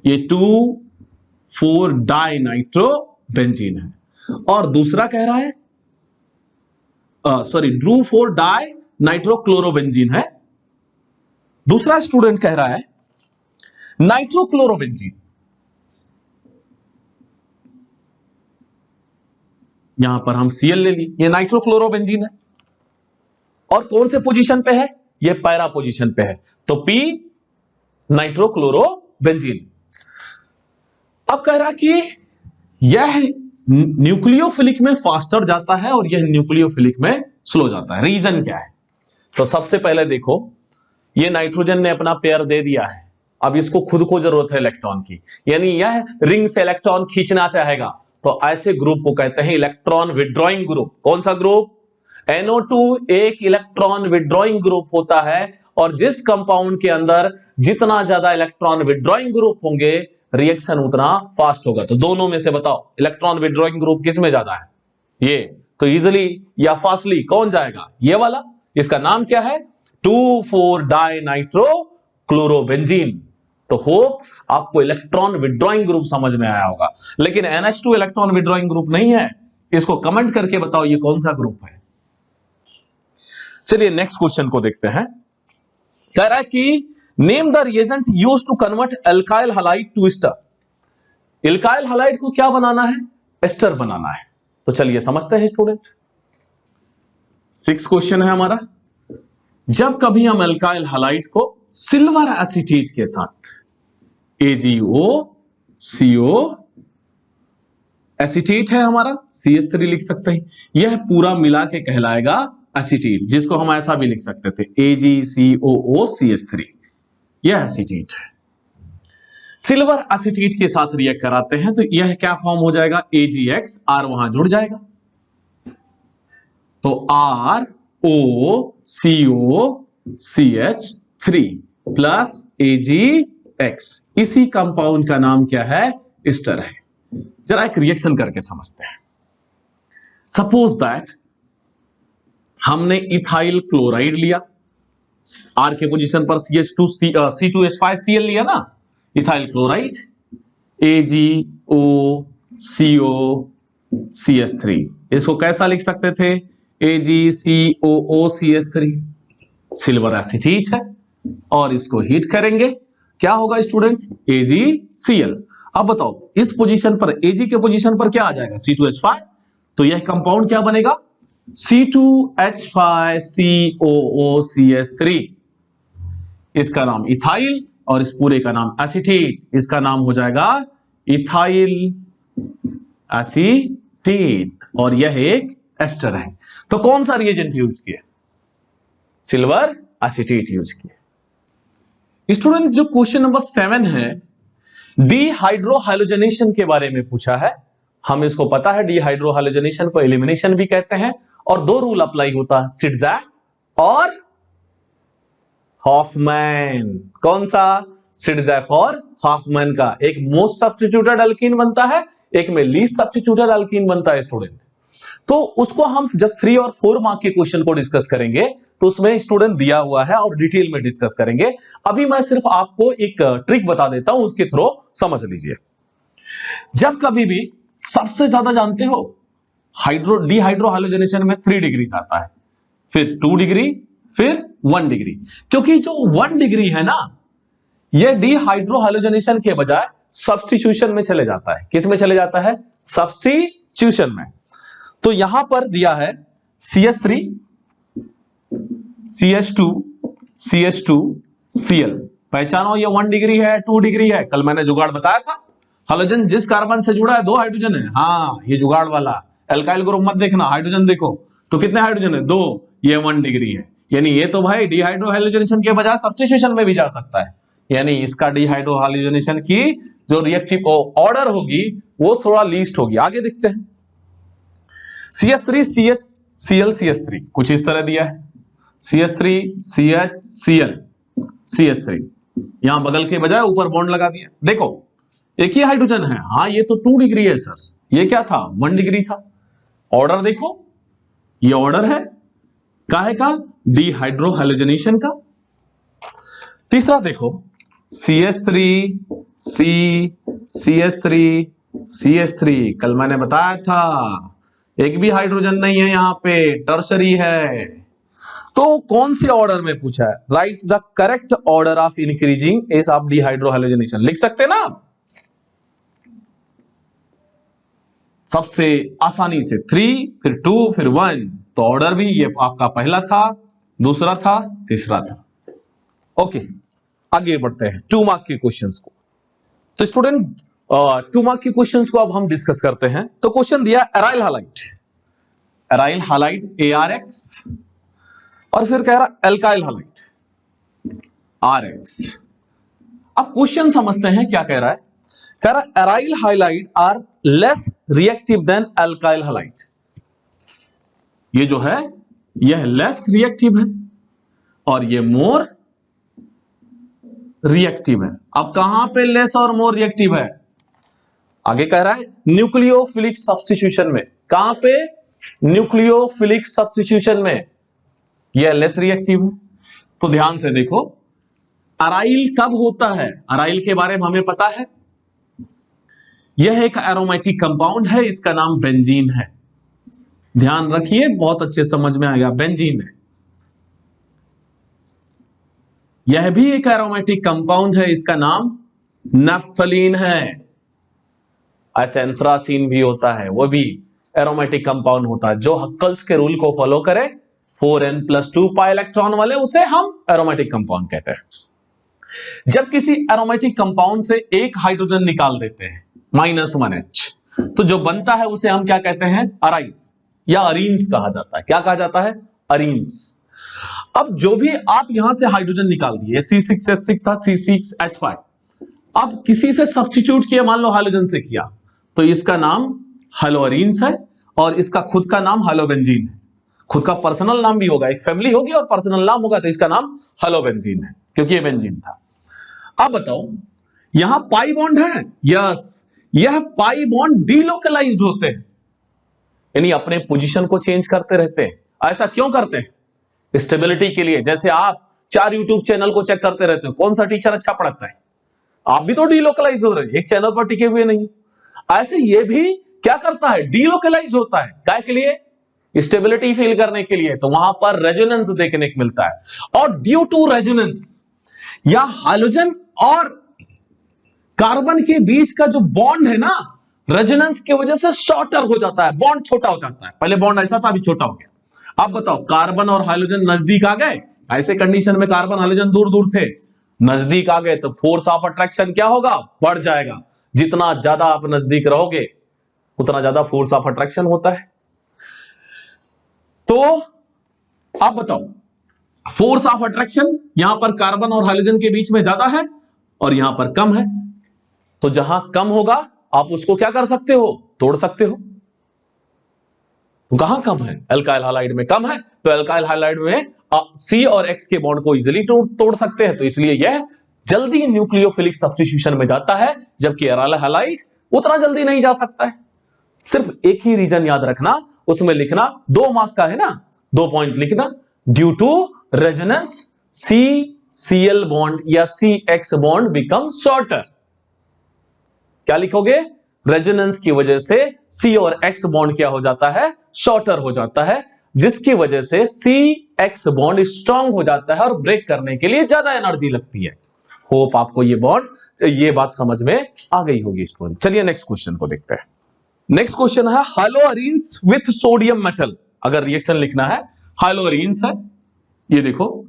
ये 2,4 डाइनाइट्रोबेंजीन है। और दूसरा कह रहा है 2,4 डाइनाइट्रोक्लोरोबेंजीन है। दूसरा स्टूडेंट कह रहा है नाइट्रोक्लोरोबेंजीन, यहां पर हम Cl ले ली, ये नाइट्रोक्लोरोबेंजीन है। और कौन से पोजीशन पे है? ये पैरा पोजीशन पे है, तो P नाइट्रोक्लोरोबेंजीन। अब कह रहा कि यह न्यूक्लियोफिलिक में फास्टर जाता है और यह न्यूक्लियोफिलिक में स्लो जाता है। रीजन क्या है? तो सबसे पहले देखो, ये नाइट्रोजन ने अपना पेयर दे दिया है, अब इसको खुद को जरूरत है इलेक्ट्रॉन की, यानी यह रिंग से इलेक्ट्रॉन खींचना चाहेगा, तो ऐसे ग्रुप को कहते हैं इलेक्ट्रॉन विड्रॉइंग ग्रुप। कौन सा ग्रुप? NO2 एक इलेक्ट्रॉन विड्रॉइंग ग्रुप होता है, और जिस कंपाउंड के अंदर जितना ज्यादा इलेक्ट्रॉन विड्रॉइंग ग्रुप होंगे, रिएक्शन उतना फास्ट होगा। तो दोनों में से बताओ इलेक्ट्रॉन विड्रॉइंग ग्रुप किस में ज्यादा है? ये तो इजिली या फास्टली कौन जाएगा? ये वाला। इसका नाम क्या है? 2,4 डाइनाइट्रोक्लोरोबेंजीन। तो होप आपको इलेक्ट्रॉन विड्रॉइंग ग्रुप समझ में आया होगा, लेकिन NH2 इलेक्ट्रॉन विड्रॉइंग ग्रुप नहीं है। इसको कमेंट करके बताओ ये कौन सा ग्रुप है। चलिए नेक्स्ट क्वेश्चन को देखते हैं। कह रहा है कि name the reagent used to convert alkyl halide to ester. Alkyl halide को क्या बनाना है? एस्टर बनाना है। तो चलिए समझते हैं स्टूडेंट। 6 क्वेश्चन है हमारा। जब कभी हम एल्काइल हैलाइड को सिल्वर एसीटेट के साथ AgO एसीटेट है हमारा, CH3 लिख सकते हैं, यह पूरा मिला के कहलाएगा एसीटेट, जिसको हम ऐसा भी लिख सकते थे AgCOOCH3, यह एसीटेट है। सिल्वर एसीटेट के साथ रिएक्ट कराते हैं तो यह क्या फॉर्म हो जाएगा? AgX, R वहां जुड़ जाएगा, तो ROCOCH3 प्लस AgX, इसी कंपाउंड का नाम क्या है? एस्टर है। जरा एक रिएक्शन करके समझते हैं। सपोज दैट हमने इथाइल क्लोराइड लिया, R के पोजीशन पर C2H5Cl लिया ना, इथाइल क्लोराइड, AgOCOCH3, इसको कैसा लिख सकते थे? AgCOOCH3, सिल्वर एसीटेट है, और इसको हीट करेंगे, क्या होगा स्टूडेंट? AgCl। अब बताओ इस पोजीशन पर, Ag के पोजीशन पर क्या आ जाएगा? C2H5, तो यह कंपाउंड क्या बनेगा? C2H5COOCH3, इसका नाम इथाइल और इस पूरे का नाम एसीटेट, इसका नाम हो जाएगा इथाइल एसीटेट, और यह एक एस्टर है। तो कौन सा रिएजेंट यूज किया? सिल्वर एसीटेट यूज किया। स्टूडेंट जो क्वेश्चन नंबर 7 है, डीहाइड्रोहाइलोजेनेशन के बारे में पूछा है। हम इसको पता है, डीहाइड्रोहाइलोजेनेशन को एलिमिनेशन भी कहते हैं, और 2 रूल अप्लाई होता है, सिडजैक और हॉफमैन। कौन सा? सिडजैक और हॉफमैन का। एक मोस्ट सब्स्टिट्यूटेड अल्कीन बनता है, एक में लीस्ट सब्स्टिट्यूटेड अल्कीन बनता है स्टूडेंट। तो उसको हम जब 3 और 4 मार्क के क्वेश्चन को डिस्कस करेंगे तो उसमें स्टूडेंट दिया हुआ है और डिटेल में डिस्कस करेंगे। अभी मैं सिर्फ आपको एक ट्रिक बता देता हूं, उसके थ्रू समझ लीजिए। जब कभी भी, सबसे ज्यादा जानते हो, डीहाइड्रोहाइलोजेनेशन में 3 डिग्री आता है, फिर 2 डिग्री, फिर 1 डिग्री। क्योंकि जो 1 डिग्री है ना, यह डीहाइड्रोहाइलोजेनेशन के बजाय सब्स्टिट्यूशन में चले जाता है। किस में चले जाता है? सब्स्टिट्यूशन में। तो यहां पर दिया है CH3, CH2, CH2, Cl। पहचानो ये 1 डिग्री है, 2 डिग्री है। कल मैंने जुगाड़ बताया था, हाइड्रोजन जिस कार्बन से जुड़ा है 2 हाइड्रोजन है। हाँ, ये जुगाड़ वाला एल्काइल ग्रुप मत देखना, हाइड्रोजन देखो तो कितने हाइड्रोजन है? 2, ये 1 डिग्री है। यानी ये तो भाई डीहाइड्रोहाइलोजेनेशन के बजाय सब्स्टिट्यूशन में भी जा सकता है। यानी इसका डीहाइड्रोहाइलोजेनेशन की जो रिएक्टिव ऑर्डर होगी वो थोड़ा लीस्ट होगी। आगे देखते हैं। CH3 CH Cl CH3 कुछ इस तरह दिया है, CH3 CH Cl CH3, यहां बगल के बजाय ऊपर बॉन्ड लगा दिया। देखो एक ही हाइड्रोजन है, हाँ ये तो 2 डिग्री है सर, ये क्या था 1 डिग्री था। ऑर्डर देखो, ये ऑर्डर है काहे का, डिहाइड्रोहैलोजनेशन का। तीसरा देखो CH3 C CH3 CH3, कल मैंने बताया था एक भी हाइड्रोजन नहीं है यहां पे, टर्शरी है। तो कौन से ऑर्डर में पूछा है, write the correct order of increasing ease of dehydrohalogenation, लिख सकते ना सबसे आसानी से, 3 फिर 2 फिर 1, तो ऑर्डर भी ये आपका पहला था, दूसरा था, तीसरा था। ओके आगे बढ़ते हैं 2 मार्क के क्वेश्चंस को। तो स्टूडेंट 2 मार्क के क्वेश्चंस को अब हम डिस्कस करते हैं। तो क्वेश्चन दिया एराइल हालाइड ARX, और फिर कह रहा एल्काइल हालाइड RX। अब क्वेश्चन समझते हैं क्या कह रहा है। कह रहा aryl halide are less reactive than alkyl halide, ये जो है यह लेस रिएक्टिव है और ये मोर रिएक्टिव है। अब कहां पे लेस और मोर रिएक्टिव है, आगे कह रहा है न्यूक्लियोफिलिक सब्स्टिट्यूशन में। कहां पे, न्यूक्लियोफिलिक सब्स्टिट्यूशन में यह लेस रिएक्टिव है। तो ध्यान से देखो अराइल कब होता है, अराइल के बारे में हमें पता है, यह एक एरोमेटिक कंपाउंड है, इसका नाम बेंजीन है। ध्यान रखिए बहुत अच्छे समझ में आएगा, बेंजीन है। यह भी एक एरोमेटिक कंपाउंड है, इसका नाम नेफ्थलीन है। ऐसे एंथ्रासीन भी होता है, वो भी एरोमेटिक कंपाउंड होता है, जो हक्कल्स के रूल को फॉलो करे 4n+2 पाई इलेक्ट्रॉन वाले, उसे हम एरोमेटिक कंपाउंड कहते हैं। जब किसी एरोमेटिक कंपाउंड से एक हाइड्रोजन निकाल देते हैं -1H, तो जो बनता है उसे हम क्या कहते हैं, अराइल या अरीन्स कहा जाता है। क्या कहा जाता है, अरीन्स। अब जो भी आप यहां से हाइड्रोजन निकाल दिए, C6H6 था, C6H5, अब किसी से सब्स्टिट्यूट किया, मान लो हाइड्रोजन से किया, तो इसका नाम हेलोअरीन्स है और इसका खुद का नाम हेलोबेंजीन है। खुद का पर्सनल नाम भी होगा, एक फैमिली होगी और पर्सनल नाम होगा, तो इसका नाम हेलोबेंजीन है क्योंकि ये बेंजीन था। अब बताओ यहां पाई बॉन्ड है, यस, यह पाई बॉन्ड डीलोकलाइज्ड होते हैं, यानी अपने पोजीशन को चेंज करते रहते हैं। ऐसा क्यों करते हैं, स्टेबिलिटी के लिए। जैसे आप 4 यूट्यूब चैनल को चेक करते रहते हो, कौन सा टीचर अच्छा पढ़ाता है, आप भी तो डीलोकलाइज हो रहे हैं, एक चैनल पर टिके हुए नहीं। ऐसे ये भी क्या करता है, डीलोकलाइज होता है। क्या के लिए, स्टेबिलिटी फील करने के लिए। तो वहां पर रेजोनेंस देखने को मिलता है, और ड्यू टू रेजोनेंस या हाइड्रोजन और कार्बन के बीच का जो बॉन्ड है ना, रेजोनेंस की वजह से शॉर्टर हो जाता है, बॉन्ड छोटा हो जाता है। पहले बॉन्ड ऐसा था, अभी छोटा हो गया। अब बताओ कार्बन और हाइड्रोजन नजदीक आ गए, ऐसे कंडीशन में कार्बन हाइड्रोजन दूर दूर थे, नजदीक आ गए तो फोर्स ऑफ अट्रैक्शन क्या होगा, बढ़ जाएगा। जितना ज्यादा आप नजदीक रहोगे उतना ज्यादा फोर्स ऑफ अट्रैक्शन होता है। तो आप बताओ फोर्स ऑफ अट्रैक्शन यहां पर कार्बन और हाइड्रोजन के बीच में ज्यादा है और यहां पर कम है, तो जहां कम होगा आप उसको क्या कर सकते हो, तोड़ सकते हो। तो कहां कम है, एल्काइल हालाइड में कम है, तो एल्काइल हालाइड में C और X के बॉन्ड को इजीली तोड़ सकते हैं, तो इसलिए यह जल्दी न्यूक्लियोफिलिक सब्स्टिट्यूशन में जाता है, जबकि एराइल हालाइड उतना जल्दी नहीं जा सकता है। सिर्फ एक ही रीजन याद रखना, उसमें लिखना 2 मार्क का है ना, 2 पॉइंट लिखना, due to resonance CCl bond या CX बॉन्ड बिकम शॉर्टर। क्या लिखोगे, रेजोनेंस की वजह से C और X बॉन्ड क्या हो जाता है, शॉर्टर हो जाता है, जिसकी वजह से CX बॉन्ड स्ट्रांग हो जाता है और ब्रेक करने के लिए ज्यादा एनर्जी लगती है। होप आपको ये बात समझ में आ गई होगी स्टूडेंट। चलिए नेक्स्ट क्वेश्चन को देखते हैं। नेक्स्ट क्वेश्चन है हाइलोअरीन्स विथ सोडियम मेटल। अगर रिएक्शन लिखना है, हाइलोअरीन्स है, ये देखो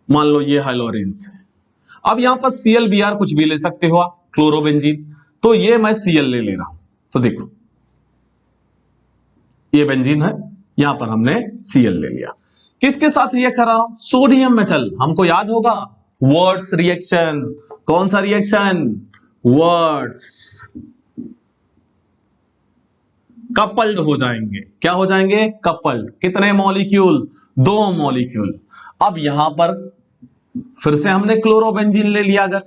मान लो ये हाइलोअरीन्स है। अब यहां पर ClBr कुछ भी ले सकते हो आप, क्लोरोबेंजीन, तो ये मैं Cl ले रहा हूं। तो देखो ये बेंजीन है, यहां पर हमने Cl ले लिया। किसके साथ रिएक्ट कर रहा हूं, सोडियम मेटल। हमको याद होगा वर्ड्स रिएक्शन, कौन सा रिएक्शन, वर्ड्स। कपल्ड हो जाएंगे। क्या हो जाएंगे? कपल्ड। कितने मॉलिक्यूल? 2 मॉलिक्यूल। अब यहां पर फिर से हमने क्लोरोबेंजीन ले लिया, अगर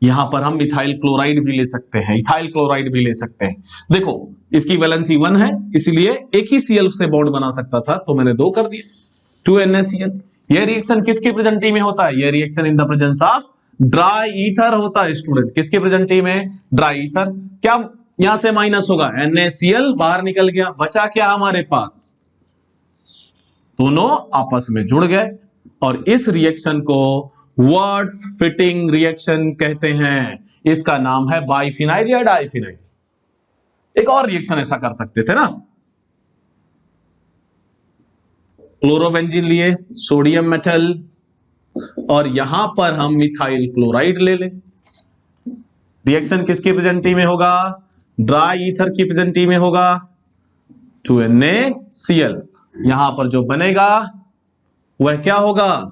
यहां पर हम मिथाइल क्लोराइड भी ले सकते हैं, इथाइल क्लोराइड भी ले सकते हैं। देखो इसकी वैलेंसी 1 है, इसलिए एक ही Cl से बॉन्ड बना सकता था, तो मैंने 2 कर दिया, 2NaCl। यह रिएक्शन किसके प्रेजेंटी में होता है? यह reaction in the presence of dry ether होता है स्टूडेंट। किसके प्रेजेंटी में? Dry ether. क्या यहां से माइनस होगा? NaCl बाहर निकल गया, बचा क्या हमारे पास? दोनों आपस में जुड़ गए और इस रिएक्शन को वर्ड्स फिटिंग रिएक्शन कहते हैं। इसका नाम है बाइफिनाइल या डाइफिनाइल। एक और रिएक्शन ऐसा कर सकते थे ना, क्लोरोबेंजीन लिए, सोडियम मेटल, और यहां पर हम मिथाइल क्लोराइड ले लें। रिएक्शन किसकी प्रेजेंटी में होगा? ड्राई ईथर की प्रेजेंटी में होगा, 2NaCl। यहां पर जो बनेगा वह क्या होगा?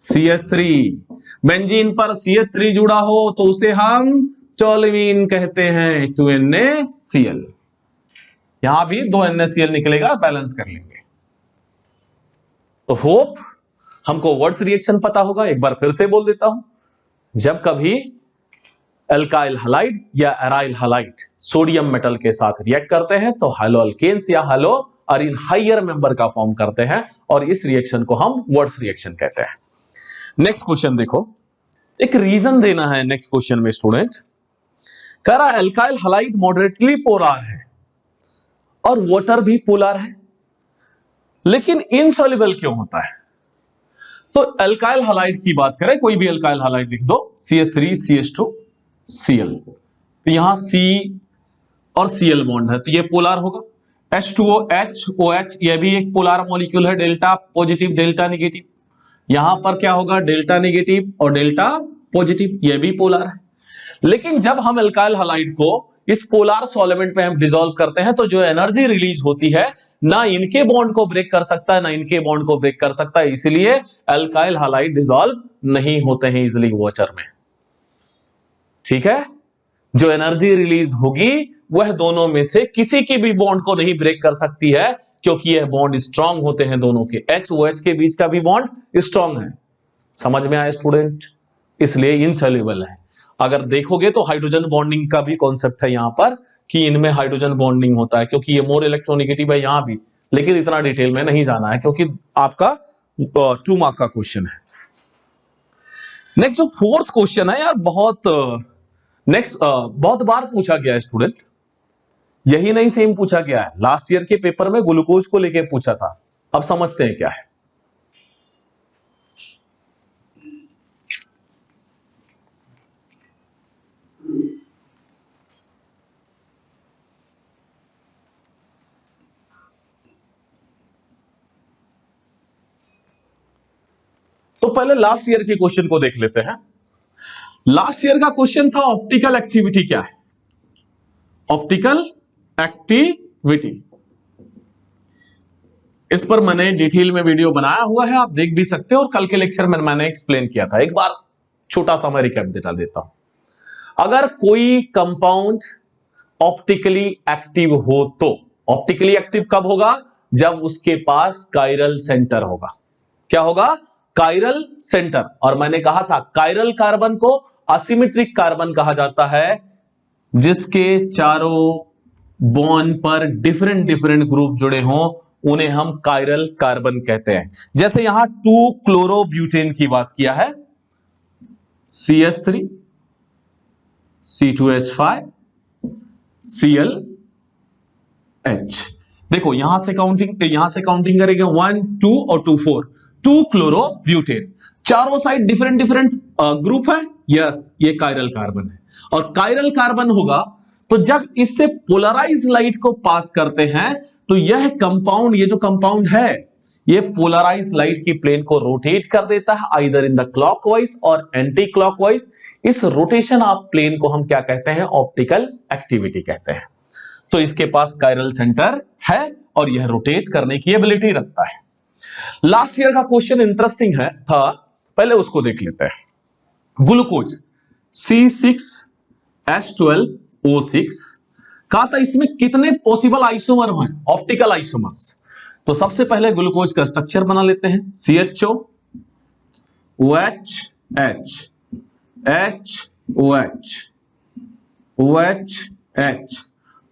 CH3। बेंजीन पर CH3 जुड़ा हो तो उसे हम टोल्यूइन कहते हैं, 2NaCl। यहां भी 2 NaCl निकलेगा, बैलेंस कर लेंगे। तो होप हमको वर्ड्स रिएक्शन पता होगा। एक बार फिर से बोल देता हूं, जब कभी एल्काइल हैलाइड या एराइल हैलाइड सोडियम मेटल के साथ रिएक्ट करते हैं तो हैलोअल्केन्स या हैलो अरीन हायर मेंबर का फॉर्म करते हैं, और इस रिएक्शन को हम वर्ड्स रिएक्शन कहते हैं। नेक्स्ट क्वेश्चन देखो, एक रीजन देना है नेक्स्ट क्वेश्चन में स्टूडेंट। कह रहा एल्काइल हैलाइड मॉडरेटली पोलर है और वाटर भी पोलर है, लेकिन इनसॉल्युबल क्यों होता है? तो एल्काइल हैलाइड की बात करें, कोई भी एल्काइल हैलाइड लिख दो, CH3 CH2 Cl। तो यहां C और Cl बॉन्ड है तो ये पोलर होगा। H2O H OH यह भी एक पोलर मॉलिक्यूल है, डेल्टा पॉजिटिव डेल्टा नेगेटिव। यहां पर क्या होगा? डेल्टा नेगेटिव और डेल्टा पॉजिटिव, यह भी पोलर है। लेकिन जब हम एल्काइल हैलाइड को इस पोलर सॉल्वेंट में हम डिसॉल्व करते हैं तो जो एनर्जी रिलीज होती है ना इनके बॉन्ड को ब्रेक कर सकता है ना इनके बॉन्ड को ब्रेक कर सकता है, इसलिए एल्काइल हैलाइड डिसॉल्व नहीं होते हैं इजिली वाटर में। ठीक है, जो एनर्जी रिलीज होगी वह दोनों में से किसी की भी बॉन्ड को नहीं ब्रेक कर सकती है, क्योंकि यह बॉन्ड स्ट्रांग होते हैं दोनों के। HOH के बीच का भी बॉन्ड स्ट्रांग है। समझ में आया स्टूडेंट? इसलिए इनसॉल्युबल है। अगर देखोगे तो हाइड्रोजन बॉन्डिंग का भी कॉन्सेप्ट है यहां पर कि इनमें हाइड्रोजन बॉन्डिंग होता है, क्योंकि ये मोर इलेक्ट्रोनेगेटिव है यहां भी, लेकिन इतना डिटेल में नहीं जाना है क्योंकि आपका 2 मार्क का क्वेश्चन है। नेक्स्ट जो 4th क्वेश्चन है यार, बहुत बार पूछा गया है स्टूडेंट, यही नहीं सेम पूछा गया है, लास्ट ईयर के पेपर में ग्लूकोज को लेके पूछा था। अब समझते हैं क्या है। तो पहले लास्ट ईयर के क्वेश्चन को देख लेते हैं। लास्ट ईयर का क्वेश्चन था ऑप्टिकल एक्टिविटी क्या है? ऑप्टिकल एक्टिविटी, इस पर मैंने डिटेल में वीडियो बनाया हुआ है, आप देख भी सकते हो, और कल के लेक्चर में मैंने एक्सप्लेन किया था। एक बार छोटा सा मैं रिकैप देता देता हूं। अगर कोई कंपाउंड ऑप्टिकली एक्टिव हो तो ऑप्टिकली एक्टिव कब होगा? जब उसके पास कायरल सेंटर होगा। क्या होगा? Chiral centre. और मैंने कहा था कायरल कार्बन को असिमेट्रिक कार्बन कहा जाता है, जिसके चारों बॉन्ड पर डिफरेंट डिफरेंट ग्रुप जुड़े हों, उन्हें हम कायरल कार्बन कहते हैं। जैसे यहां 2 क्लोरोब्यूटेन की बात किया है, CH3 C2H5 ClH। देखो यहां से काउंटिंग करेंगे 1 2 और 2 4, 2 क्लोरोब्यूटेन। चारों साइड डिफरेंट डिफरेंट ग्रुप है, यस ये कायरल कार्बन है। और कायरल कार्बन होगा तो जब इससे पोलराइज लाइट को पास करते हैं तो यह कंपाउंड, ये जो कंपाउंड है, ये पोलराइज लाइट की प्लेन को रोटेट कर देता है, आइदर इन द क्लॉकवाइज और एंटी क्लॉकवाइज। इस रोटेशन ऑफ प्लेन को हम क्या कहते हैं? ऑप्टिकल एक्टिविटी कहते हैं। तो इसके पास कायरल सेंटर है और यह रोटेट करने की एबिलिटी रखता है। लास्ट ईयर का क्वेश्चन इंटरेस्टिंग है था, पहले उसको देख लेते हैं। ग्लूकोज C6H12O6 कहा था इसमें कितने पॉसिबल आइसोमर हैं, ऑप्टिकल आइसोमर्स। तो सबसे पहले ग्लूकोज का स्ट्रक्चर बना लेते हैं, CHO OH H H OH OH H,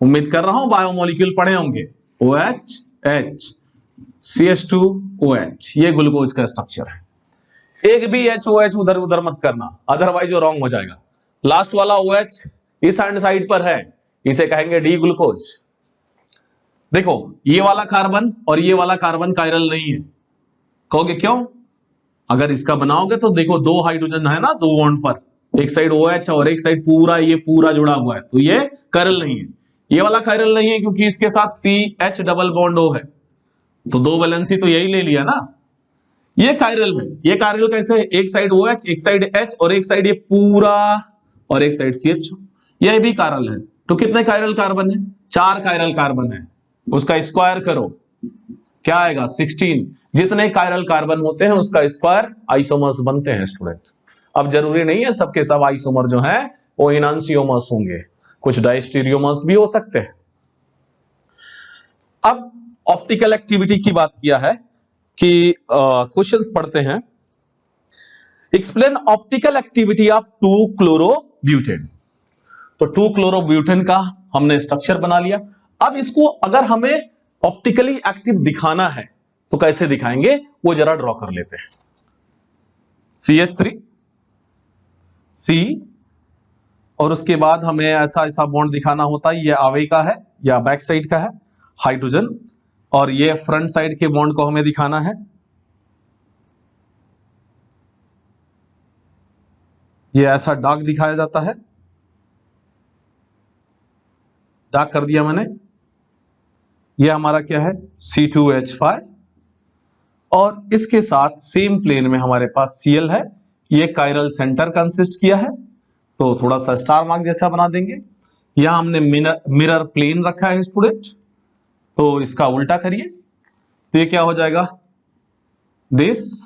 उम्मीद कर रहा हूं बायोमोलिक्यूल पढ़े होंगे, OH H CH2 OH, ये ग्लूकोज का स्ट्रक्चर है। एक भी HOH उधर उधर मत करना, अदरवाइज वो रॉन्ग हो जाएगा। लास्ट वाला OH इस हैंड साइड पर है, इसे कहेंगे डी ग्लूकोज। देखो ये वाला कार्बन और ये वाला कार्बन कायरल नहीं है, कहोगे क्यों? अगर इसका बनाओगे तो देखो दो हाइड्रोजन है ना, दो बॉन्ड पर, एक साइड OH और एक साइड पूरा ये पूरा जुड़ा हुआ है, तो ये कायरल नहीं है। ये वाला कायरल नहीं है क्योंकि इसके साथ CH डबल बॉन्ड O है, तो दो वैलेंसी तो यही ले लिया ना। ये कायरल है, ये कायरल कैसे है? एक साइड OH एक साइड H और एक साइड ये पूरा और एक साइड CH, यह भी कायरल है। तो कितने कायरल कार्बन है? 4 कायरल कार्बन है, उसका स्क्वायर करो क्या आएगा? 16। जितने कायरल कार्बन होते हैं उसका स्क्वायर आइसोमर्स बनते हैं स्टूडेंट। अब जरूरी नहीं है सबके सब आइसोमर जो है वो एनांसियोमर्स होंगे, कुछ डायस्टीरियोमर्स भी हो सकते हैं। अब ऑप्टिकल एक्टिविटी की बात किया है कि क्वेश्चंस पढ़ते हैं। एक्सप्लेन ऑप्टिकल एक्टिविटी ऑफ 2-क्लोरोब्यूटेन। तो 2-क्लोरोब्यूटेन का हमने स्ट्रक्चर बना लिया। अब इसको अगर हमें ऑप्टिकली एक्टिव दिखाना है तो कैसे दिखाएंगे वो जरा ड्रॉ कर लेते हैं। CH3 C और उसके बाद हमें ऐसा ऐसा बॉन्ड दिखाना होता है, ये आवे का है या बैक साइड का है हाइड्रोजन, और ये फ्रंट साइड के बॉन्ड को हमें दिखाना है। ये ऐसा डार्क दिखाया जाता है, डार्क कर दिया मैंने। ये हमारा क्या है? C2H5 और इसके साथ सेम प्लेन में हमारे पास Cl है। ये कायरल सेंटर कंसिस्ट किया है, तो थोड़ा सा स्टार मार्क जैसा बना देंगे। यहां हमने मिरर प्लेन रखा है स्टूडेंट, तो इसका उल्टा करिए तो ये क्या हो जाएगा? दिस।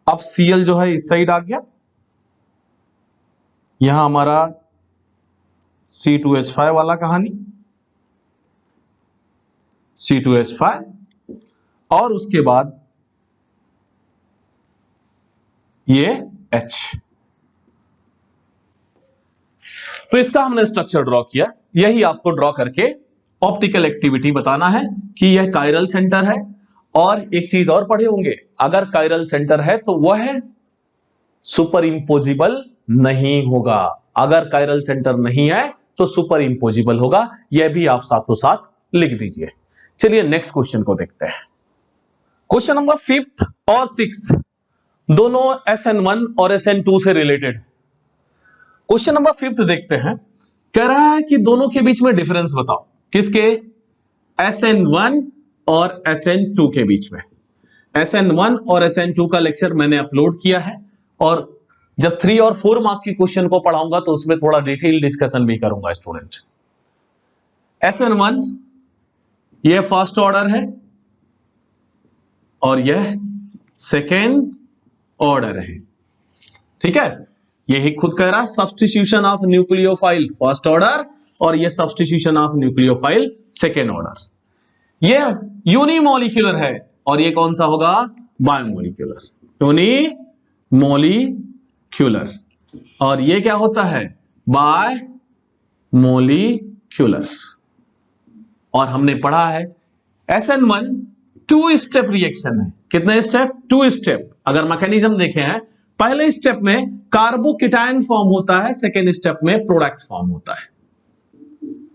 अब Cl जो है इस साइड आ गया, यहां हमारा C2H5 वाला कहानी, C2H5 और उसके बाद ये H। तो इसका हमने स्ट्रक्चर ड्रॉ किया। यही आपको ड्रॉ करके ऑप्टिकल एक्टिविटी बताना है कि यह कायरल सेंटर है। और एक चीज और पढ़े होंगे, अगर कायरल सेंटर है तो वह सुपर इंपोजिबल नहीं होगा, अगर कायरल सेंटर नहीं है तो सुपर इंपोजिबल होगा। यह भी आप साथों साथ लिख दीजिए। चलिए नेक्स्ट क्वेश्चन को देखते हैं। क्वेश्चन नंबर 5th और 6 दोनों SN1 और SN2 से रिलेटेड। क्वेश्चन नंबर 5th देखते हैं। कह रहा है कि दोनों के बीच में डिफरेंस बताओ। किसके? SN1 और SN2 के बीच में। SN1 और SN2 का लेक्चर मैंने अपलोड किया है, और जब 3 और 4 मार्क की क्वेश्चन को पढ़ाऊंगा तो उसमें थोड़ा डिटेल डिस्कशन भी करूंगा स्टूडेंट। SN1 यह फर्स्ट ऑर्डर है और यह सेकेंड ऑर्डर है, ठीक है। यही खुद कह रहा है substitution of nucleophile first order और यह substitution of nucleophile second order. यह यूनिमोलिक्यूलर है और यह कौन सा होगा? बायोमोलिक्यूलर। यूनिमोलिक्यूलर और यह क्या होता है? बायमोलिक्यूलर। और हमने पढ़ा है SN1 2 स्टेप रिएक्शन है। कितने स्टेप? 2 स्टेप। अगर मैकेनिज्म देखे हैं, पहले स्टेप में कार्बोकेटायन फॉर्म होता है, सेकेंड स्टेप में प्रोडक्ट फॉर्म होता है।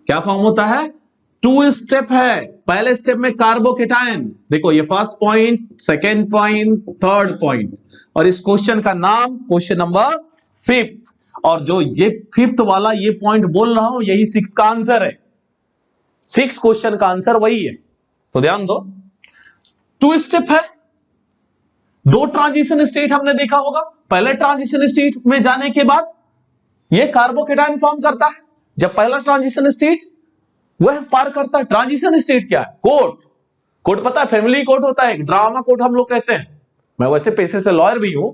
क्या फॉर्म होता है? 2 स्टेप है। पहले स्टेप में कार्बोकेटायन, देखो ये first point, second point, third point, और इस क्वेश्चन का नाम क्वेश्चन नंबर 5th। और जो ये 5th वाला ये पॉइंट बोल रहा हूं यही 6 का आंसर है। 6 क्वेश्चन का आंसर वही है, तो ध्यान दो। 2 स्टेप है, 2 ट्रांजिशन स्टेट हमने देखा होगा। पहले ट्रांजिशन स्टेट में जाने के बाद यह कार्बोकेटायन फॉर्म करता है। जब पहला ट्रांजिशन स्टेट वह पार करता है, ट्रांजिशन स्टेट क्या है? कोट। कोट पता है? फैमिली कोट होता है, ड्रामा कोट हम लोग कहते हैं। मैं वैसे पेशे से लॉयर भी हूं,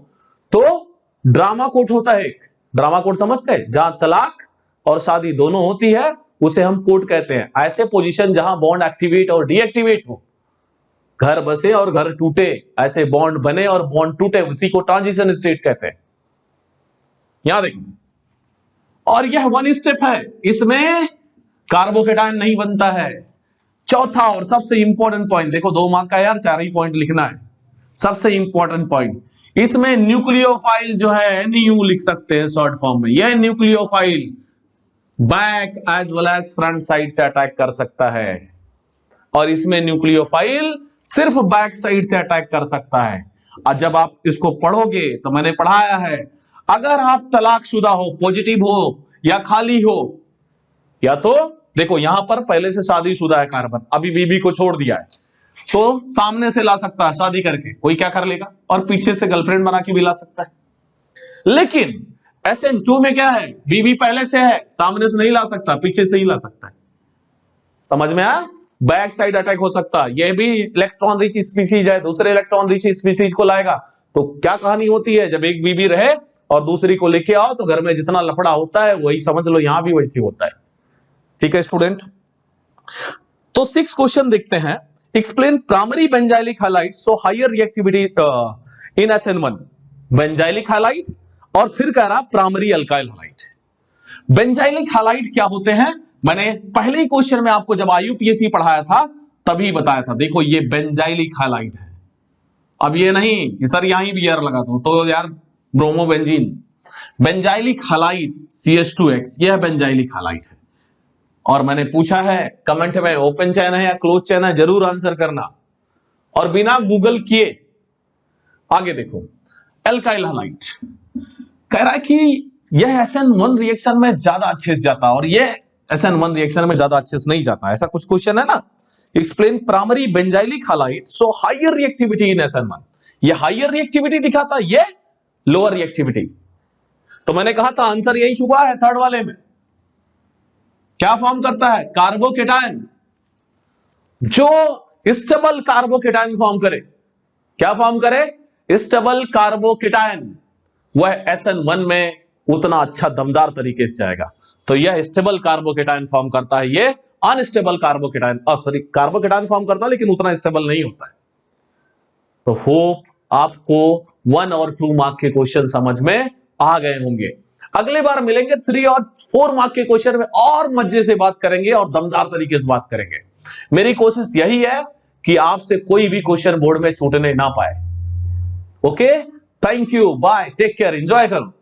तो ड्रामा कोट होता है एक। ड्रामा कोट समझते हैं? जहां तलाक और शादी दोनों होती है उसे हम कोट कहते हैं। ऐसे पोजीशन जहां बॉन्ड एक्टिवेट और डीएक्टिवेट हो, घर बसे और घर टूटे, ऐसे बॉन्ड बने और बॉन्ड टूटे, उसी को ट्रांजिशन स्टेट कहते हैं। यहां देखिए, और यह वन स्टेप है, इसमें कार्बोकेटायन नहीं बनता है। चौथा और सबसे इंपॉर्टेंट पॉइंट देखो, 2 मार्क का यार 4 ही पॉइंट लिखना है। सबसे इंपॉर्टेंट पॉइंट, इसमें न्यूक्लियोफाइल जो है NU लिख सकते हैं शॉर्ट फॉर्म में। यह nucleophile back as well as front side से अटैक कर सकता है, और इसमें न्यूक्लियोफाइल सिर्फ बैक साइड से अटैक कर सकता है। और जब आप इसको पढ़ोगे तो मैंने पढ़ाया है, अगर आप तलाकशुदा हो, पॉजिटिव हो या खाली हो, या तो देखो यहां पर पहले से शादीशुदा है कार्बन, अभी बीबी को छोड़ दिया है, तो सामने से ला सकता है शादी करके, कोई क्या कर लेगा, और पीछे से गर्लफ्रेंड बना के भी ला सकता है। लेकिन SN2 में क्या है, बीबी पहले से है, सामने से नहीं ला सकता, पीछे से ही ला सकता है। समझ में आया? बैक साइड अटैक हो सकता है। यह भी इलेक्ट्रॉन रिच स्पीसीज है, दूसरे इलेक्ट्रॉन रिच स्पीसीज को लाएगा। तो क्या कहानी होती है, जब एक बीबी रहे और दूसरी को लेके आओ तो घर में जितना लफड़ा होता है वही समझ लो यहां भी वैसी होता है। ठीक है स्टूडेंट, तो 6 क्वेश्चन देखते हैं। Explain primary benzylic halide show higher reactivity in SN1। Benzylic halide और फिर कह रहा primary alkyl halide. Benzylic halide क्या होते हैं, मैंने पहले ही क्वेश्चन में आपको जब IUPAC पढ़ाया था तभी बताया था। देखो ये बेंजाइलिक हैलाइड है, अब ये नहीं सर यहां ही बियर लगा दो तो यार ब्रोमोबेंजीन। बेंजाइलिक हैलाइड CH2X, यह बेंजाइलिक हैलाइड है। और मैंने पूछा है कमेंट में, ओपन चैन है या क्लोज चैन है, जरूर आंसर करना, और बिना गूगल किए। आगे देखो, एल्काइल हैलाइड कह रहा है कि यह SN1 रिएक्शन में ज्यादा अच्छे से जाता है, और यह SN1 रिएक्शन में ज्यादा अच्छे से नहीं जाता। ऐसा कुछ क्वेश्चन है ना। Explain primary benzylic halide show higher reactivity in SN1। ये हायर रिएक्टिविटी दिखाता, ये लोअर रिएक्टिविटी। तो मैंने कहा था आंसर यही छुपा है थर्ड वाले में। क्या फॉर्म करता है, कार्बोकेटायन, जो स्टेबल कार्बोकेटायन फॉर्म करे। क्या फॉर्म करे, स्टेबल कार्बोकेटायन, वह SN1 में उतना अच्छा दमदार तरीके से जाएगा। तो यह स्टेबल कार्बोकेटायन फॉर्म करता है, ये अनस्टेबल कार्बोकेटायन कार्बोकेटायन फॉर्म करता है लेकिन उतना स्टेबल नहीं होता है। तो होप आपको 1 और 2 मार्क के क्वेश्चन समझ में आ गए होंगे। अगले बार मिलेंगे 3 और 4 मार्क के क्वेश्चन में, और मजे से बात करेंगे और दमदार तरीके से बात करेंगे। मेरी कोशिश यही है कि आपसे कोई भी क्वेश्चन बोर्ड में छूटने ना पाए। Okay, thank you, bye, take care, enjoy करो।